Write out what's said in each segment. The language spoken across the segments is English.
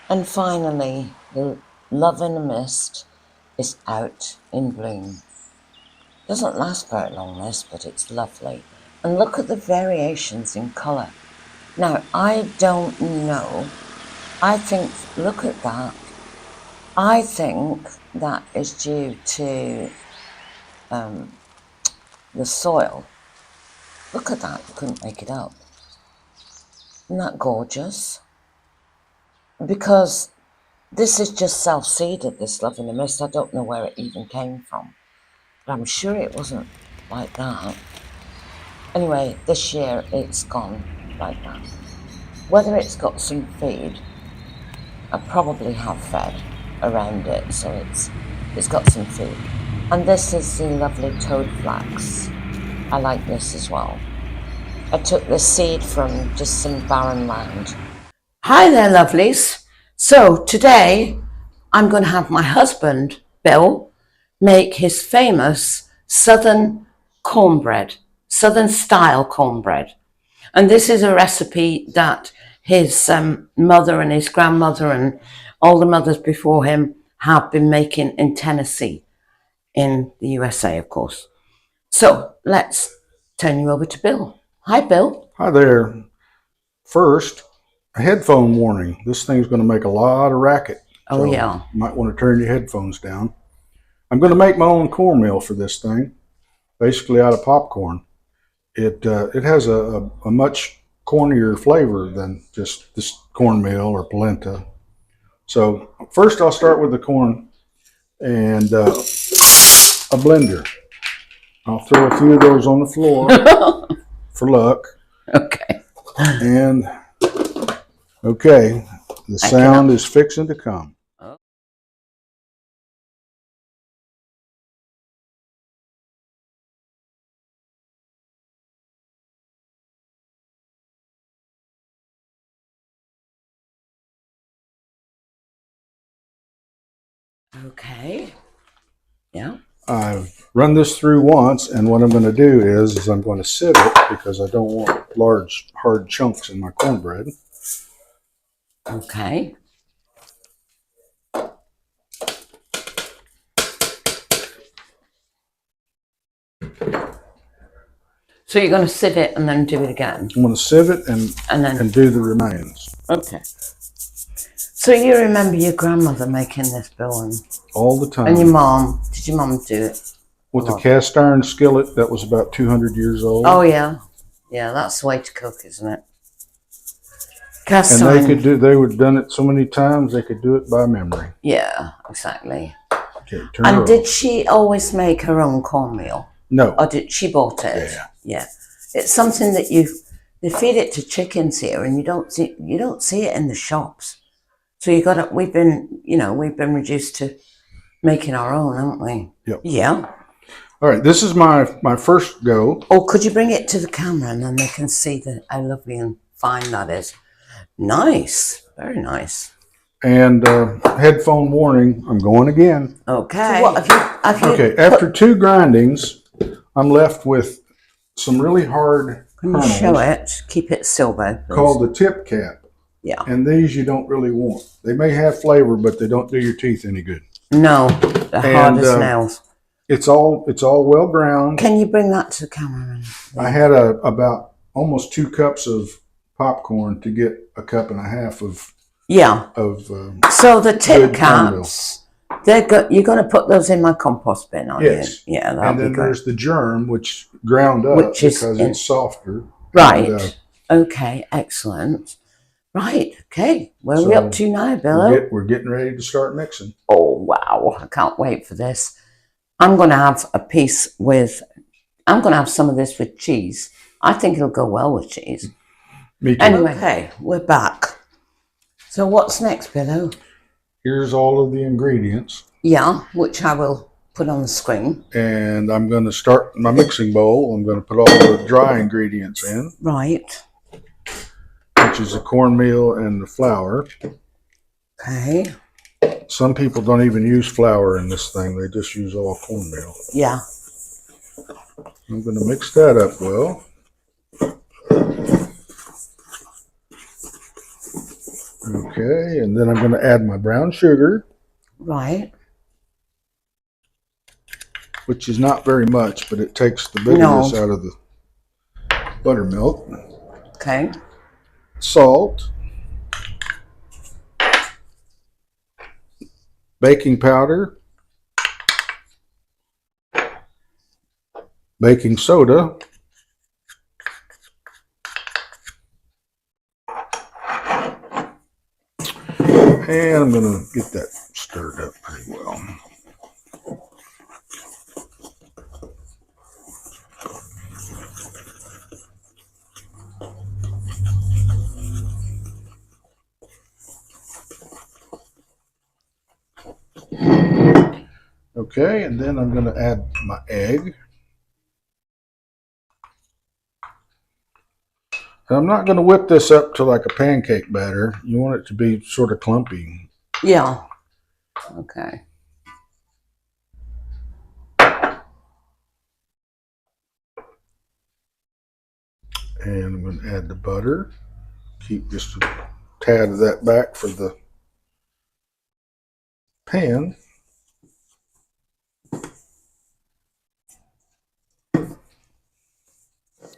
And finally, the Love in a Mist is out in bloom. Doesn't last very long, this, but it's lovely. And look at the variations in colour. Now, I don't know. I think, look at that. I think that is due to the soil. Look at that, you couldn't make it up. Isn't that gorgeous? Because this is just self-seeded, this Love in the Mist. I don't know where it even came from. But I'm sure it wasn't like that. Anyway, this year it's gone like that. Whether it's got some feed, I probably have fed around it, so it's got some feed. And this is the lovely toad flax. I like this as well. I took the seed from just some barren land. Hi there, lovelies. So today I'm going to have my husband, Bill, make his famous Southern cornbread, Southern style cornbread. And this is a recipe that his mother and his grandmother and all the mothers before him have been making in Tennessee, in the USA, of course. So let's turn you over to Bill. Hi, Bill. Hi there. First, a headphone warning. This thing's going to make a lot of racket. Oh, yeah. You might want to turn your headphones down. I'm going to make my own cornmeal for this thing, basically out of popcorn. It has a much cornier flavor than just this cornmeal or polenta. So first I'll start with the corn and a blender. I'll throw a few of those on the floor for luck. Okay. And okay, the sound is fixing to come. Okay. Yeah. I've run this through once, and what I'm going to do is I'm going to sieve it because I don't want large, hard chunks in my cornbread. Okay. So you're going to sieve it and then do it again? I'm going to sieve it and do the remains. Okay. So you remember your grandmother making this, Bill? And all the time. And your mom? Did your mom do it? With the cast iron skillet that was about 200 years old. Oh, yeah. Yeah, that's the way to cook, isn't it? Cast iron. They would have done it so many times they could do it by memory. Yeah, exactly. Okay, and did she always make her own cornmeal? No. Or did she bought it? Yeah. Yeah. It's something that they feed it to chickens here, and you don't see it in the shops. So we've been reduced to making our own, haven't we? Yep. Yeah. All right, this is my first go. Oh, could you bring it to the camera and then they can see how lovely and fine that is? Nice. Very nice. And headphone warning, I'm going again. Okay. So what have you okay, after 2 grindings, I'm left with some really hard Can you show it? Keep it silver, please. Called the tip cap. Yeah. And these you don't really want. They may have flavor, but they don't do your teeth any good. No, they're hard as nails. It's all well ground. Can you bring that to the camera? I had about almost 2 cups of popcorn to get a cup and a half of so the tip caps, you're going to put those in my compost bin, aren't you? Yeah, that'll and then be great. There's the germ, which ground up because it's softer. Right. And, okay. Excellent. Right. Okay. Where are we up to now, Bill? We're getting ready to start mixing. Oh wow! I can't wait for this. I'm going to have some of this with cheese. I think it'll go well with cheese. Me too. Anyway, hey, we're back. So what's next, Billo? Here's all of the ingredients. Yeah, which I will put on the screen. And I'm going to start my mixing bowl. I'm going to put all the dry ingredients in. Right. Which is the cornmeal and the flour. Okay. Some people don't even use flour in this thing. They just use all cornmeal. Yeah. I'm going to mix that up well. Okay, and then I'm going to add my brown sugar. Right. Which is not very much, but it takes the bitterness out of the buttermilk. Okay. Salt. Baking powder. Baking soda. And I'm going to get that stirred up pretty well. Okay, and then I'm going to add my egg. And I'm not going to whip this up to like a pancake batter. You want it to be sort of clumpy. Yeah. Okay. And I'm going to add the butter. Keep just a tad of that back for the pan.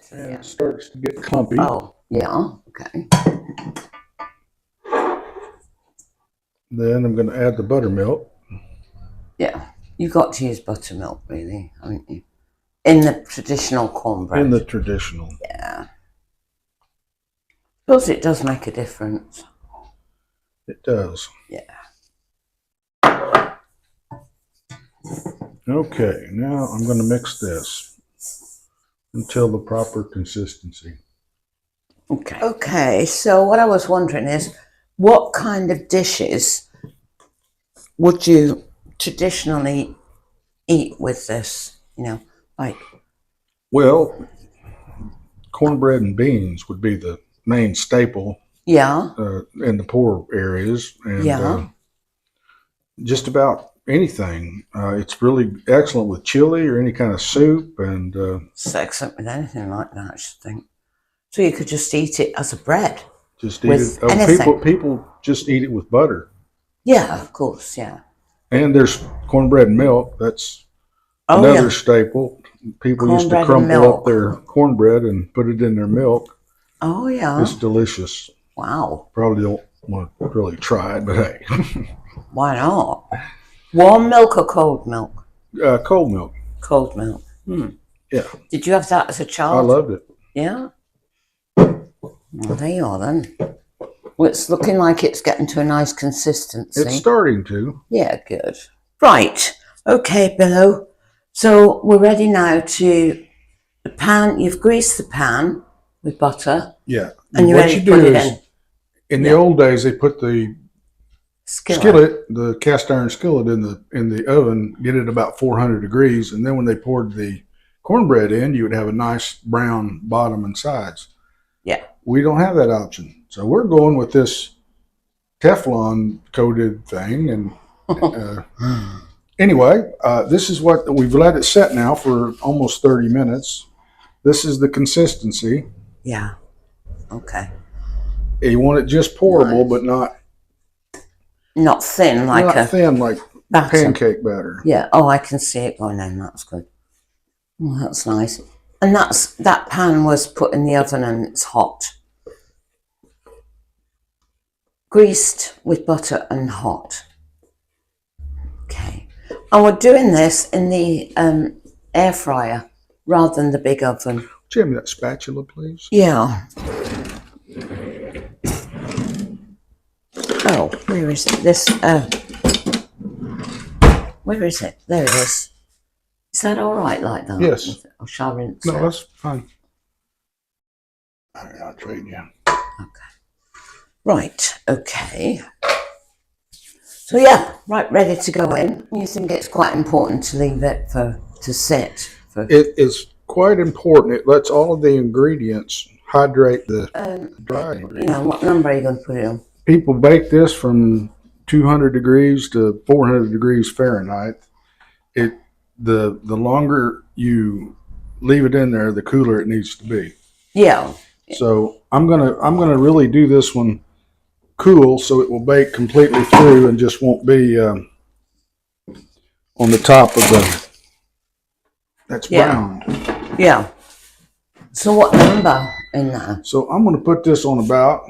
And it starts to get clumpy. Oh, yeah. Okay. Then I'm going to add the buttermilk. Yeah. You've got to use buttermilk, really, haven't you? In the traditional cornbread. In the traditional. Yeah. Because it does make a difference. It does. Yeah. Okay, now I'm going to mix this until the proper consistency. Okay. Okay, so what I was wondering is, what kind of dishes would you traditionally eat with this? You know, like... Well, cornbread and beans would be the main staple. Yeah. In the poor areas. And yeah. Just about anything. It's really excellent with chili or any kind of soup. And it's excellent with anything like that, I should think. So you could just eat it as a bread. Just eat it. Oh, people just eat it with butter. Yeah, of course, yeah. And there's cornbread and milk. That's another staple. People used to crumble up their cornbread and put it in their milk. Oh, yeah. It's delicious. Wow. Probably don't want to really try it, but hey. Why not? Warm milk or cold milk? Cold milk. Cold milk. Yeah. Did you have that as a child? I loved it. Yeah? Well, there you are then. Well, it's looking like it's getting to a nice consistency. It's starting to. Yeah, good. Right. Okay, Billo. So we're ready now to the pan. You've greased the pan with butter. Yeah. And you're ready to put it in the old days, they put the skillet, the cast iron skillet in the oven, get it about 400 degrees. And then when they poured the cornbread in, you would have a nice brown bottom and sides. Yeah. We don't have that option. So we're going with this Teflon coated thing. And anyway, this is what we've let it set now for almost 30 minutes. This is the consistency. Yeah. Okay. You want it just pourable, but not thin like batter. Pancake batter. Yeah. Oh, I can see it going in. That's good. Well, that's nice. And that pan was put in the oven and it's hot. Greased with butter and hot. Okay. And we're doing this in the air fryer rather than the big oven. Would you hand me that spatula, please? Yeah. Oh, where is it? Where is it? There it is. Is that all right like that? Yes. Or shall I rinse No, it? that's fine. All right, I'll trade you. Okay. Right, okay. So yeah, right, ready to go in. You think it's quite important to leave it to sit? It is quite important. It lets all of the ingredients hydrate the dry ingredients. You know, what number are you going to put it on? People bake this from 200 degrees to 400 degrees Fahrenheit. The longer you leave it in there, the cooler it needs to be. Yeah. So I'm gonna really do this one cool so it will bake completely through and just won't be on the top of the that's browned. Yeah. So what number in there? So I'm going to put this on about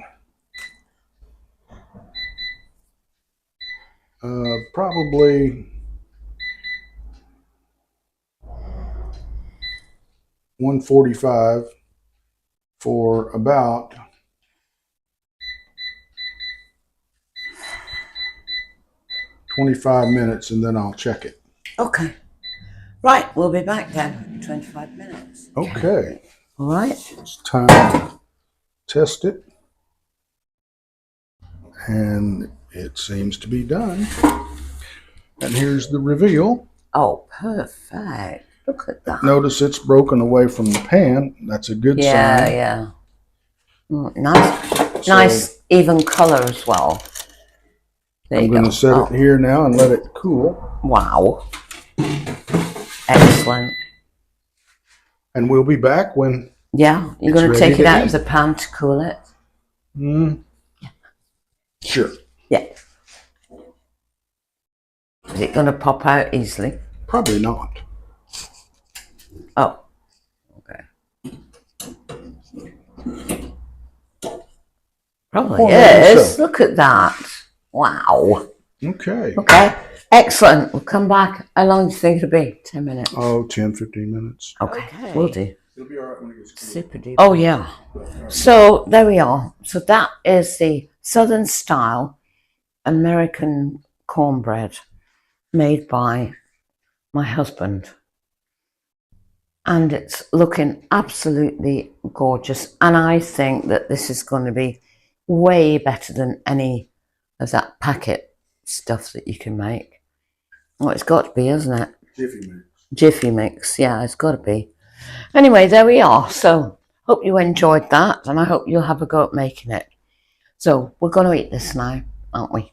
probably 145 for about 25 minutes, and then I'll check it. Okay. Right, we'll be back then in 25 minutes. Okay. All right. It's time to test it. And it seems to be done. And here's the reveal. Oh, perfect. Look at that. Notice it's broken away from the pan. That's a good sign. Yeah. Nice, nice even color as well. There I'm going to set it here now and let it cool. Wow. Excellent. And we'll be back when you're going to take it out of the pan to cool it? Sure. Yeah. Is it going to pop out easily? Probably not. Oh. Okay. Probably is. So. Look at that. Wow. Okay. Excellent. We'll come back. How long do you think it'll be? 10 minutes? Oh, 10, 15 minutes. Okay. We'll do. It'll be all right when it gets cool. Super duper. Oh, yeah. So there we are. So that is the Southern Style American cornbread made by my husband. And it's looking absolutely gorgeous. And I think that this is going to be way better than any of that packet stuff that you can make. Well, it's got to be, isn't it? Jiffy Mix. Jiffy Mix, yeah, it's got to be. Anyway, there we are. So, hope you enjoyed that, and I hope you'll have a go at making it. So, we're going to eat this now, aren't we?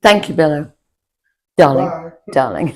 Thank you, Billo. Darling. Bye. Darling.